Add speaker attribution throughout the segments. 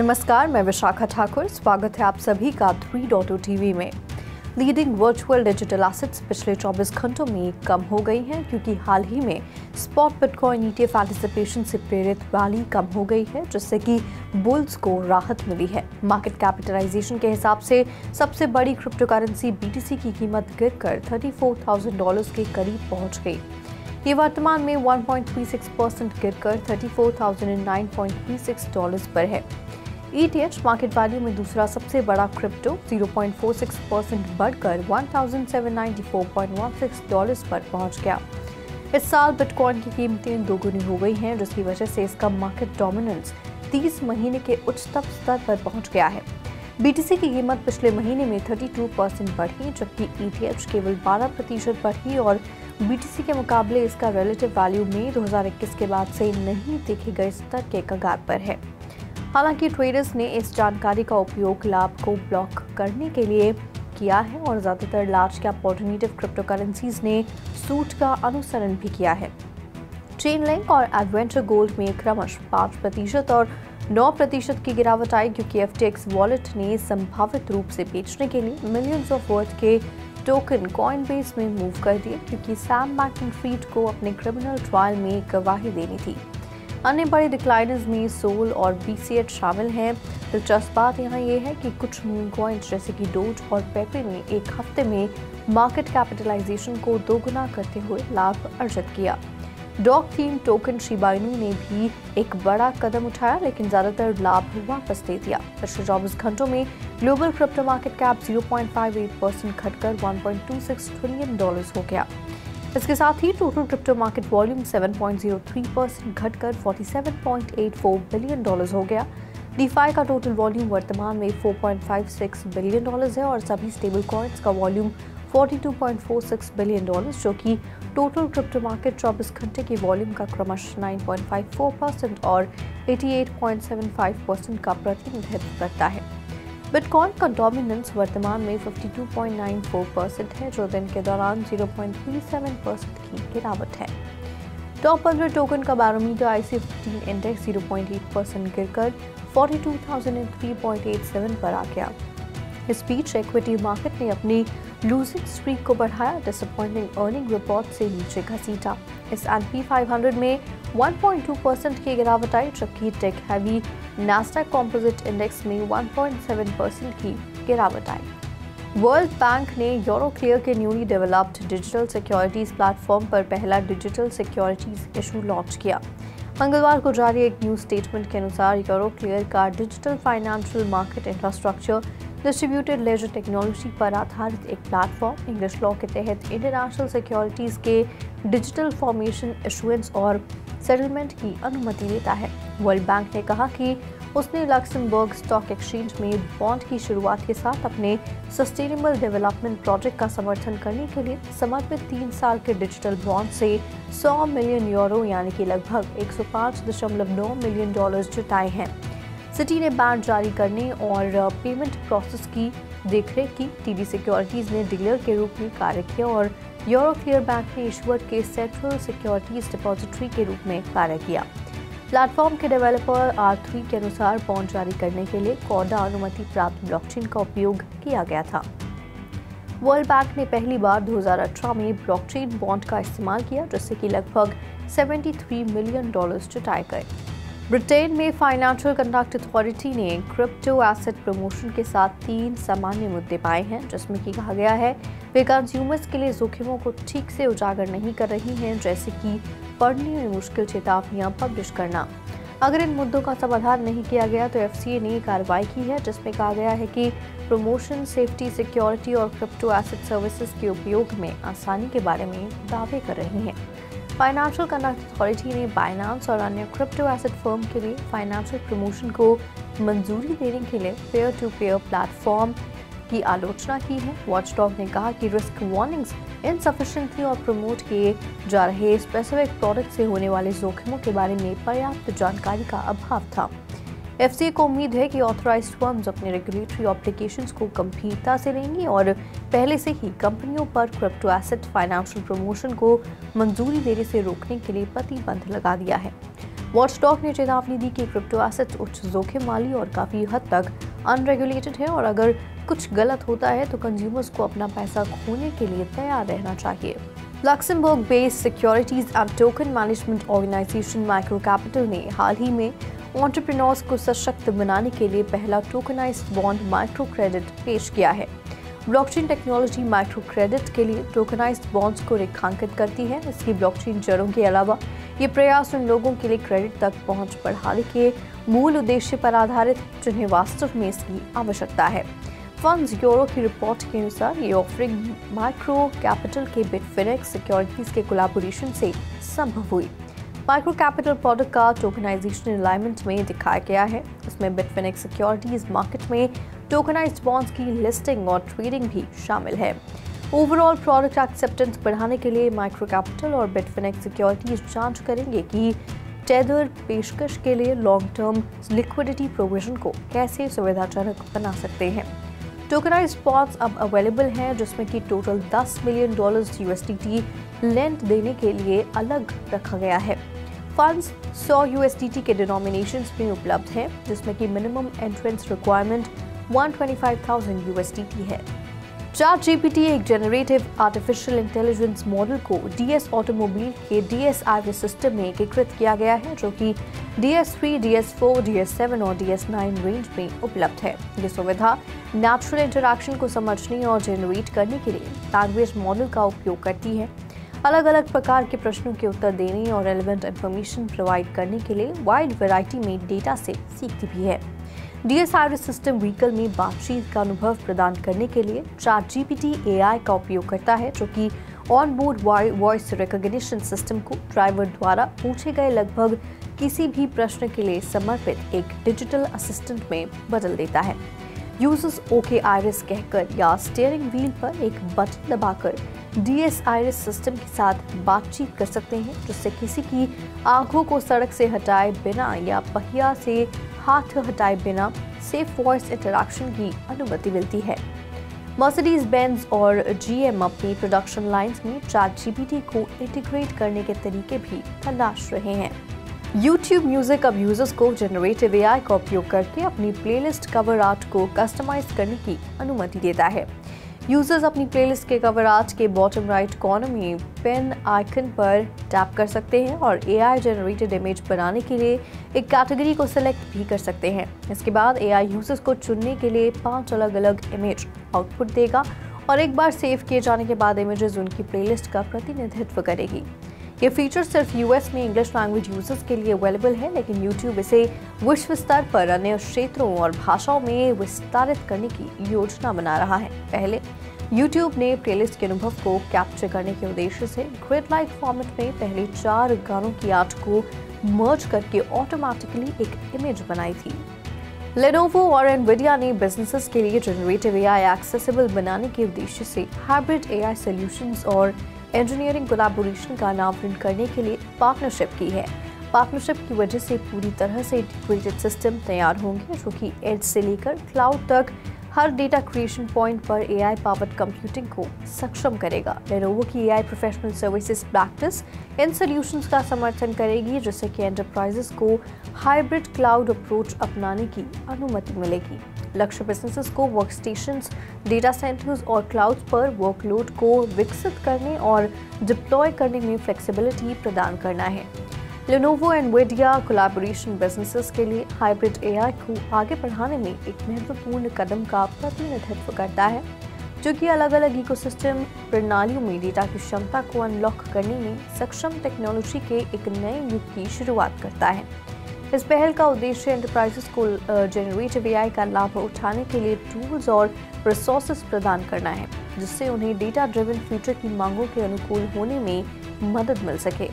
Speaker 1: नमस्कार, मैं विशाखा ठाकुर। स्वागत है आप सभी का 3.0 टीवी में। लीडिंग वर्चुअल डिजिटल एसेट्स पिछले 24 घंटों में कम हो गई हैं क्योंकि हाल ही में स्पॉट बिटकॉइन ईटीएफ एंटिसिपेशन से प्रेरित रैली कम हो गई है, जिससे कि बुल्स को राहत मिली है। मार्केट कैपिटलाइजेशन के हिसाब से सबसे बड़ी क्रिप्टोकरेंसी बीटीसी की कीमत गिरकर $34,000 के करीब पहुंच गई। ये वर्तमान में 1.36% गिरकर $34,009.36 पर है। ETH मार्केट वैल्यू में दूसरा सबसे बड़ा क्रिप्टो 0.46% बढ़कर $1,794.16 पर पहुंच गया। इस साल बिटकॉइन की कीमतें दोगुनी हो गई हैं, जिसकी वजह से इसका मार्केट डोमिनेंस 30 महीने के उच्चतम स्तर पर पहुंच गया है। बीटीसी की कीमत पिछले महीने में 32% बढ़ी, जबकि ETH केवल 12% बढ़ी और बीटीसी के मुकाबले इसका रिलेटिव वैल्यू में 2021 के बाद से नहीं देखे गए स्तर के कगार पर है। हालांकि ट्रेडर्स ने इस जानकारी का उपयोग लाभ को ब्लॉक करने के लिए किया है और ज्यादातर लार्ज कैप ऑल्टरनेटिव क्रिप्टोकरेंसीज ने सूट का अनुसरण भी किया है। चेनलिंक और एडवेंचर गोल्ड में क्रमशः 5% और 9% की गिरावट आई, क्योंकि FTX वॉलेट ने संभावित रूप से बेचने के लिए मिलियंस ऑफ वर्थ के टोकन कॉइनबेस में मूव कर दिए, क्योंकि सैम बैंकमैन-फ्रीड को अपने क्रिमिनल ट्रायल में गवाही देनी थी। अन्य बड़े डिक्लाइनर्स में सोल और BCH शामिल हैं। दिलचस्प बात यहाँ ये है कि कुछ मीम कॉइन्स जैसे कि डोज और पेपे ने एक हफ्ते में मार्केट कैपिटलाइजेशन को दोगुना करते हुए लाभ अर्जित किया। Dog theme token Shiba Inu ने भी एक बड़ा कदम उठाया, लेकिन ज्यादातर लाभ वापस दे दिया। पिछले 24 घंटों में ग्लोबल क्रिप्टो मार्केट कैप 0.58% घटकर $1.26 ट्रिलियन हो गया। इसके साथ ही टोटल क्रिप्टो मार्केट वॉल्यूम 7.03% घटकर $47.84 बिलियन हो गया। डीफाई का टोटल वॉल्यूम वर्तमान में $4.56 बिलियन है और सभी स्टेबल कॉइन्स का वॉल्यूम $42.46 बिलियन, जो कि टोटल क्रिप्टो मार्केट 24 घंटे के वॉल्यूम का क्रमशः 9.54% और 88.75% का प्रतिनिधित्व करता है। बिटकॉइन का डोमिनेंस वर्तमान में 52.94% है, जो दिन के दौरान 0.37% की गिरावट है। टॉप 15 टोकन का बैरोमीटर IC15 इंडेक्स 0.8% गिरकर 42,003.87 पर आ गया। इस बीच इक्विटी मार्केट ने अपनी लूजिंग स्ट्रीक को बढ़ाया, डिसअपॉइंटिंग अर्निंग रिपोर्ट से नीचे घसीटा। इस S&P 500 में 1.2% की गिरावट आई, जबकि tech heavy Nasdaq composite index में 1.7% की गिरावट आई। वर्ल्ड बैंक ने यूरोक्लियर के newly developed digital securities platform पर पहला डिजिटल सिक्योरिटीज इशू लॉन्च किया। मंगलवार को जारी एक न्यूज स्टेटमेंट के अनुसार यूरोक्लियर का digital financial market infrastructure distributed laser technology पर आधारित एक प्लेटफॉर्म इंग्लिश लॉ के तहत इंटरनेशनल सिक्योरिटीज के डिजिटल फॉर्मेशन, इशुएंस और सेटलमेंट की अनुमति देता है। वर्ल्ड बैंक ने कहा कि उसने लक्समबर्ग स्टॉक एक्सचेंज में बॉन्ड की शुरुआत के साथ अपने सस्टेनेबल डेवलपमेंट प्रोजेक्ट का समर्थन करने के लिए समर्पित 3 साल के डिजिटल बॉन्ड से 100 मिलियन यूरो यानी कि लगभग $105.9 मिलियन जुटाए हैं। सिटी ने बॉन्ड जारी करने और पेमेंट प्रोसेस की देखरेख की। TD सिक्योरिटीज ने डीलर के रूप में कार्य किया और यूरोक्लियर बैंक ने इशुअर के सेंट्रल सिक्योरिटीज डिपॉजिटरी के रूप में कार्य किया। प्लेटफॉर्म के डेवलपर R3 के अनुसार बॉन्ड जारी करने के लिए कॉर्डा अनुमति प्राप्त ब्लॉकचेन का उपयोग किया गया था। वर्ल्ड बैंक ने पहली बार 2018 में ब्लॉकचेन बॉन्ड का इस्तेमाल किया, जिससे कि लगभग $73 मिलियन जुटाए गए। ब्रिटेन में फाइनेंशियल कंडक्ट अथॉरिटी ने क्रिप्टो एसेट प्रमोशन के साथ 3 सामान्य मुद्दे पाए हैं, जिसमें कि कहा गया है वे कंज्यूमर्स के लिए जोखिमों को ठीक से उजागर नहीं कर रही हैं, जैसे कि पढ़ने में मुश्किल चेतावनियां पब्लिश करना। अगर इन मुद्दों का समाधान नहीं किया गया तो FCA ने कार्रवाई की है, जिसमें कहा गया है कि प्रमोशन, सेफ्टी, सिक्योरिटी और क्रिप्टो एसेट सर्विसेज के उपयोग में आसानी के बारे में दावे कर रही हैं। फाइनेंशियल कंडक्ट अथॉरिटी ने बाइनेंस और अन्य क्रिप्टो एसेट फर्म के लिए फाइनेंशियल प्रमोशन को मंजूरी देने के लिए पेयर टू पेयर प्लेटफॉर्म की आलोचना की है। वॉचडॉग ने कहा कि रिस्क वार्निंग्स इनसफिशिएंट थी और प्रमोट किए जा रहे स्पेसिफिक प्रोडक्ट से होने वाले जोखिमों के बारे में पर्याप्त जानकारी का अभाव था। FCA को उम्मीद है कि ऑथराइज्ड फर्म्स अपने रेगुलेटरी ऑब्लिगेशंस को गंभीरता से लेंगी और पहले से ही कंपनियों पर क्रिप्टो एसेट फाइनेंशियल प्रमोशन को मंजूरी देने से रोकने के लिए प्रतिबंध लगा दिया है। वॉचडॉग ने चेतावनी दी कि क्रिप्टो एसेट्स उच्च जोखिम वाली और काफी हद तक अनरेगुलेटेड है और अगर कुछ गलत होता है तो कंज्यूमर्स को अपना पैसा खोने के लिए तैयार रहना चाहिए। Luxembourg based securities and token management organisation Micro Capital ने हाल ही में एंटरप्रेन्योर्स को सशक्त बनाने के लिए पहला टोकनाइज्ड बॉन्ड माइक्रो क्रेडिट पेश किया है। ब्लॉकचेन टेक्नोलॉजी माइक्रो क्रेडिट के लिए टोकनाइज्ड बॉन्ड्स को रेखांकित करती है। इसकी ब्लॉकचेन जड़ों के अलावा ये प्रयास उन लोगों के लिए क्रेडिट तक पहुंच बढ़ाने के मूल उद्देश्य पर आधारित है जिन्हें वास्तव में इसकी आवश्यकता है। फंड्स ब्यूरो की रिपोर्ट के अनुसार ये ऑफरिंग माइक्रो कैपिटल के बिटफिनेक्स सिक्योरिटीज के कोलैबोरेशन से संभव हुई। माइक्रो कैपिटल प्रोडक्ट का टोकनाइजेशन अलाइनमेंट में दिखाया गया है। इसमें बिटफिनेक्स सिक्योरिटीज मार्केट में टोकनाइज्ड बॉन्ड्स की लिस्टिंग और ट्रेडिंग भी शामिल है। ओवरऑल प्रोडक्ट एक्सेप्टेंस बढ़ाने के लिए माइक्रो कैपिटल और बिटफिनेक्स सिक्योरिटीज जांच करेंगे कि टेदर पेशकश के लिए लॉन्ग टर्म लिक्विडिटी प्रोविजन को कैसे सुविधाजनक बना सकते हैं। टोकनाइज्ड बॉन्ड्स अब अवेलेबल हैं जिसमें कि टोटल $10 मिलियन USDT लेंड देने के लिए अलग रखा गया है। फंड्स 100 USDT के डिनोमिनेशंस में उपलब्ध हैं जिसमें कि मिनिमम एंट्रेंस रिक्वायरमेंट 125,000 USDT है। ChatGPT एक जनरेटिव आर्टिफिशियल इंटेलिजेंस मॉडल को DS ऑटोमोबाइल के DS आईरिस सिस्टम में एकीकृत किया गया है जो कि DS3, DS4, DS7 और DS9 रेंज में उपलब्ध है। ये सुविधा नेचुरल इंटरैक्शन को समझने और जनरेट करने के लिए लैंग्वेज मॉडल का उपयोग करती है। अलग अलग प्रकार के प्रश्नों के उत्तर देने और रेलेवेंट इंफॉर्मेशन प्रोवाइड करने के लिए वाइड वैरायटी में डेटा से सीखती भी है। DS आईरिस सिस्टम व्हीकल में बातचीत का अनुभव प्रदान करने के लिए ChatGPT AI का उपयोग करता है जो कि on board voice recognition system को ड्राइवर द्वारा पूछे गए लगभग किसी भी प्रश्न के लिए समर्पित एक डिजिटल असिस्टेंट में बदल देता है। यूजर्स ओके आईरिस कहकर या स्टीयरिंग व्हील पर एक बटन दबाकर DS आईरिस सिस्टम के साथ बातचीत कर सकते हैं जिससे किसी की आंखों को सड़क से हटाए बिना या पहिया से हाथ हटाए बिना सेफ वॉइस इंटरैक्शन की अनुमति मिलती है। मर्सिडीज बेंज और GM अपनी प्रोडक्शन लाइंस में ChatGPT को इंटीग्रेट करने के तरीके भी तलाश रहे हैं। YouTube म्यूजिक अब यूजर्स को जनरेटिव AI का उपयोग करके अपनी प्लेलिस्ट कवर आर्ट को कस्टमाइज करने की अनुमति देता है। यूजर्स अपनी प्लेलिस्ट के कवर आर्ट के बॉटम राइट कॉर्नर में पेन आइकन पर टैप कर सकते हैं और AI जनरेटेड इमेज बनाने के लिए एक कैटेगरी को सिलेक्ट भी कर सकते हैं। इसके बाद AI यूजर्स को चुनने के लिए 5 अलग अलग इमेज आउटपुट देगा और एक बार सेव किए जाने के बाद इमेजेस उनकी प्लेलिस्ट का प्रतिनिधित्व करेगी। ये फीचर सिर्फ US में इंग्लिश लैंग्वेज यूजर्स के लिए अवेलेबल है लेकिन YouTube इसे विश्व स्तर पर अन्य क्षेत्रों और भाषाओं में विस्तारित करने की योजना बना रहा है। पहले YouTube ने प्लेलिस्ट के अनुभव को कैप्चर करने के उद्देश्य से ग्रिड लाइक फॉर्मेट में पहले 4 गानों की आर्ट को मर्ज करके ऑटोमेटिकली एक इमेज बनाई थी। Lenovo और Nvidia ने बिजनेसेस के लिए जनरेटिव AI एक्सेसिबल बनाने के उद्देश्य से हाइब्रिड AI सॉल्यूशंस और इंजीनियरिंग कोलैबोरेशन का अनावरण करने के लिए पार्टनरशिप की है। पार्टनरशिप की वजह से पूरी तरह से इंटीग्रेटेड सिस्टम तैयार होंगे जो कि एज से लेकर क्लाउड तक हर डेटा क्रिएशन पॉइंट पर AI पावर्ड कंप्यूटिंग को सक्षम करेगा। Lenovo की AI professional services practice in solutions का समर्थन करेगी जिससे कि एंटरप्राइजेस को हाइब्रिड क्लाउड अप्रोच अपनाने की अनुमति मिलेगी। लक्ष्य बिजनेसेस को वर्कस्टेशंस, डेटा सेंटर्स और क्लाउड पर वर्कलोड को विकसित करने और डिप्लॉय करने में फ्लेक्सिबिलिटी प्रदान करना है। Lenovo Nvidia कोलैबोरेशन बिजनेसेस के लिए हाइब्रिड AI को आगे बढ़ाने में एक महत्वपूर्ण कदम का प्रतिनिधित्व करता है जो कि अलग अलग इकोसिस्टम प्रणालियों में डेटा की क्षमता को अनलॉक करने में सक्षम टेक्नोलॉजी के एक नए युग की शुरुआत करता है। इस पहल का उद्देश्य एंटरप्राइजेस को जनरेटिव AI का लाभ उठाने के लिए टूल्स और रिसोर्सेज प्रदान करना है जिससे उन्हें डेटा ड्रिवन फ्यूचर की मांगों के अनुकूल होने में मदद मिल सके।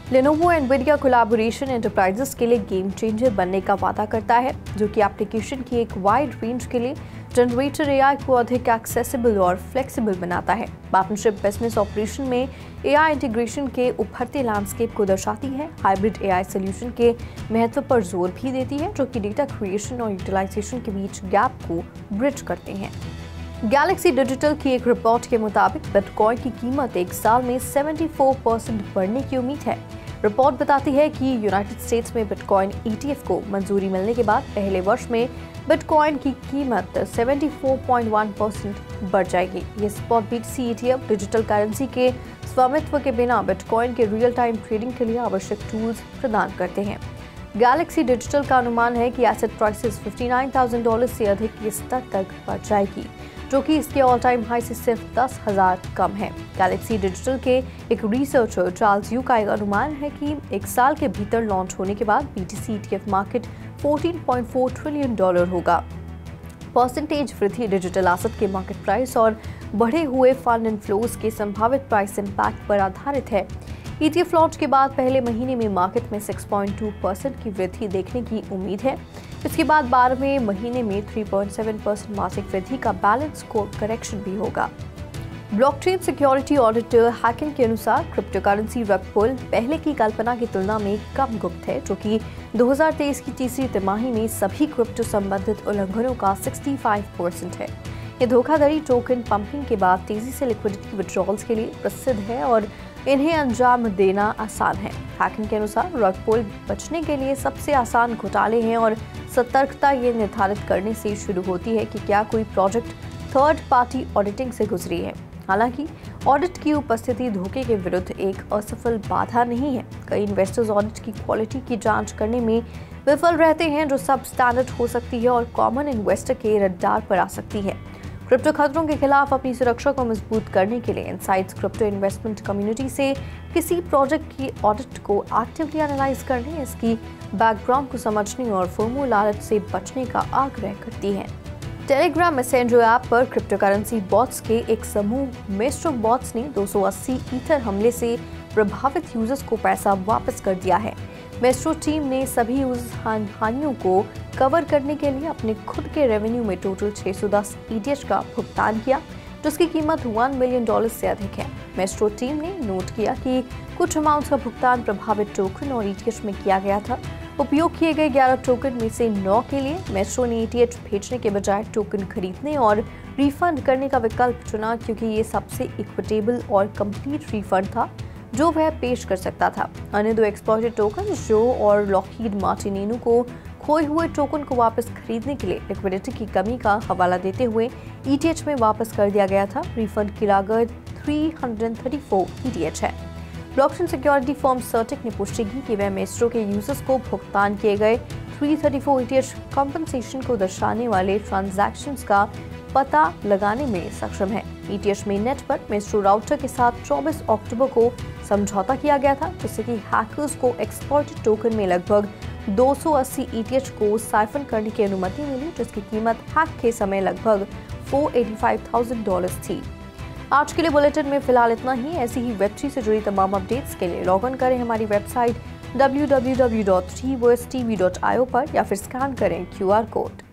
Speaker 1: Lenovo Nvidia कोलैबोरेशन एंटरप्राइजेस के लिए गेम चेंजर बनने का वादा करता है जो कि एप्लीकेशन की एक वाइड रेंज के लिए जनरेटिव AI को अधिक एक्सेसिबल और फ्लेक्सिबल बनाता है। पार्टनरशिप बिजनेस ऑपरेशन में AI इंटीग्रेशन के उभरते लैंडस्केप को दर्शाती है, हाइब्रिड AI सॉल्यूशन के महत्व पर जोर भी देती है जो कि डेटा क्रिएशन और यूटिलाइजेशन के बीच गैप को ब्रिज करते हैं। गैलेक्सी डिजिटल की एक रिपोर्ट के मुताबिक बिटकॉइन की कीमत एक साल में 74% बढ़ने की उम्मीद है। रिपोर्ट बताती है कि यूनाइटेड स्टेट्स में बिटकॉइन ETF को मंजूरी मिलने के बाद पहले वर्ष में बिटकॉइन की कीमत 74.1% बढ़ जाएगी। ये spot BTC ETF digital currency के स्वामित्व के बिना बिटकॉइन के रियल टाइम ट्रेडिंग के लिए आवश्यक टूल्स प्रदान करते हैं। गैलेक्सी डिजिटल का अनुमान है कि एसेट प्राइसेस $59,000 से अधिक के स्तर तक बढ़ जाएगी, जो कि इसके ऑल टाइम हाई से सिर्फ 10,000 कम है। गैलेक्सी डिजिटल के एक रिसर्चर चार्ल्स यू का एक अनुमान है कि एक साल के भीतर लॉन्च होने के बाद BTC ETF मार्केट $14.4 ट्रिलियन होगा। परसेंटेज वृद्धि डिजिटल एसेट के मार्केट प्राइस और बढ़े हुए फंड इनफ्लोज के संभावित प्राइस इंपैक्ट पर आधारित है। ETF लॉन्च के बाद पहले महीने में मार्केट में 6.2% की वृद्धि देखने की उम्मीद है। इसके बाद 12वें महीने में 3.7% मासिक वृद्धि का बैलेंस करेक्शन भी होगा। ब्लॉकचेन सिक्योरिटी ऑडिटर हैकिन के अनुसार क्रिप्टो करेंसी रग पुल पहले की कल्पना की तुलना में कम गुप्त है, जो कि 2023 की तीसरी तिमाही में सभी क्रिप्टो संबंधित उल्लंघनों का 65% है। ये धोखाधड़ी टोकन पंपिंग के बाद तेजी से लिक्विडिटी विड्रॉल्स के लिए प्रसिद्ध है और इन्हें अंजाम देना आसान है। हैकिंग के अनुसार रग पुल बचने के लिए सबसे आसान घोटाले हैं और सतर्कता ये निर्धारित करने से शुरू होती है कि क्या कोई प्रोजेक्ट थर्ड पार्टी ऑडिटिंग से गुजरी है। हालांकि ऑडिट की उपस्थिति धोखे के विरुद्ध एक असफल बाधा नहीं है। कई इन्वेस्टर्स ऑडिट की क्वालिटी की जांच करने में विफल रहते हैं, जो सब स्टैंडर्ड हो सकती है और कॉमन इन्वेस्टर के रडार पर आ सकती है। क्रिप्टो खतरों के खिलाफ अपनी सुरक्षा को मजबूत करने के लिए इनसाइट्स क्रिप्टो इन्वेस्टमेंट कम्युनिटी से किसी प्रोजेक्ट की ऑडिट को एक्टिवली एनालाइज करने, इसकी बैकग्राउंड को समझने और फर्मो लालच से बचने का आग्रह करती है। टेलीग्राम मैसेंजर ऐप पर क्रिप्टो करेंसी बॉट्स के एक समूह मेस्ट्रो बॉट्स ने 280 ईथर हमले से प्रभावित यूजर्स को पैसा वापस कर दिया है। मेस्ट्रो टीम ने सभी हानियों को कवर करने के लिए अपने खुद के रेवेन्यू में टोटल 610 ETH का भुगतान किया, जिसकी कीमत $1 मिलियन से अधिक है। मेस्ट्रो टीम ने नोट किया कि कुछ अमाउंट का भुगतान प्रभावित टोकन और ETH में किया गया था। उपयोग किए गए 11 टोकन में से 9 के लिए मेस्ट्रो ने ETH भेजने के बजाय टोकन खरीदने और रिफंड करने का विकल्प चुना, क्योंकि ये सबसे इक्विटेबल और कंप्लीट रिफंड था जो वह पेश कर सकता था। अन्य 2 एक्सप्लॉइटेड टोकन जो और लॉकहीड मार्टिन को खोए हुए टोकन को वापस खरीदने के लिए लिक्विडिटी की कमी का हवाला देते हुए ETH में वापस कर दिया गया था। रिफंड की लागत 334 ETH है। ब्लॉकचेन सिक्योरिटी फर्म सर्टिक ने पुष्टि की कि वह मेस्ट्रो के यूजर्स को भुगतान किए गए 334 ETH कंपनसेशन को दर्शाने वाले ट्रांजैक्शंस का पता लगाने में सक्षम है। ETH में नेट पर मेस्ट्रो राउटर के साथ 24 अक्टूबर को समझौता किया गया था, जिससे कि हैकर्स को एक्सप्लॉइटेड टोकन में लगभग 280 ETH को साइफन करने की अनुमति मिली, जिसकी कीमत हैक के समय लगभग $485,000 थी। आज के लिए बुलेटिन में फिलहाल इतना ही। ऐसी ही वेब3 से जुड़ी तमाम अपडेट्स के लिए लॉग इन करें हमारी वेबसाइट www.3versetv.io पर या फिर स्कैन करें QR कोड।